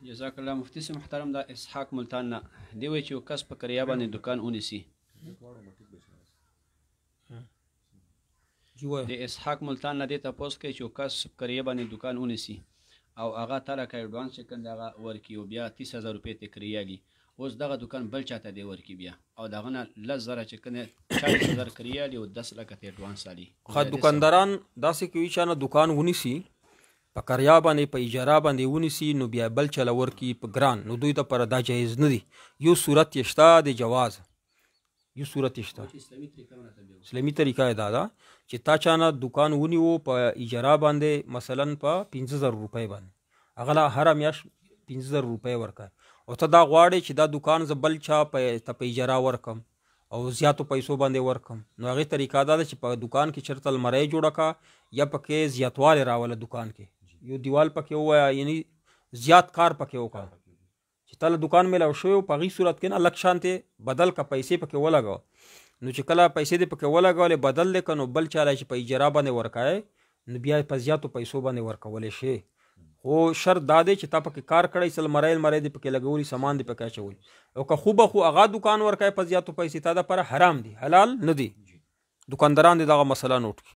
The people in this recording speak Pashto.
جزاک الله مفتي صاحب محترم. دا اسحاق ملتان نه دی وایي چې یو کس په کریا باندې دکان ونیسي. د اسحاق ملتان نه دې تپوس کوي چې یو کس په کریا باندې دکان ونیسي او هغه تاله که ایډوانس چې کوم د هغه ورکړي او بیا 30,000 روپۍ ته کریا لي. اوس دغه دکان بل چاته دی ورکړي بیا او د هغه نه 10,000 چې کوم 40,000 کریا لي او 10 لکه ته ایډوانس الي. دکانداران داسې کوي چې نه دکان ونیسي په کریا باندې په اجاره باندې ونیسي نو بیا بل چله ورکړي په ګران، نو دوی ته پر دا جایز نه دي. یو صورت یې شته د جواز، یو صورت یې شته اسلامي طریقه یې دا ده چې تا چانه دکان ونیو په اجاره باندې مثلا په 15,000 روپۍ باندې هغه له هره میاشت 15,000 روپۍ ورکړه او ته دا غواړې چې دا دکان زه بل چا ته په اجاره ورکم او زیاتو پیسو باندې ورکم، نو هغې طریقه دا ده چې په دکان کې چېرته المرۍ جوړه کړه یا پکې زیاتوالی راوله دکان کې یو دیوال پکې ووایه، یعنی زیات کار پکې وکړه چې تا له دکان میلاو شوی په هغې صورت کې نه لږ شانتې بدل که پیسې پکې ولګوه. نو چې کله پیسې دې پکې ولګولې بدل دی که نو بل چاله چې په اجاره باندې ورکوې نو بیا په زیاتو پیسو باندې ورکولی شي. خو شرط دا دی چې تا پکې کار کړی سل المرۍ دې پکې لګولي سامان دې پکې اچولی او که خو به خو هغه دکان ورکوې په زیاتو پیسې تا دپاره حرام دي، حلال نه دي. دکانداران دې دغه مسله نوټ کړي.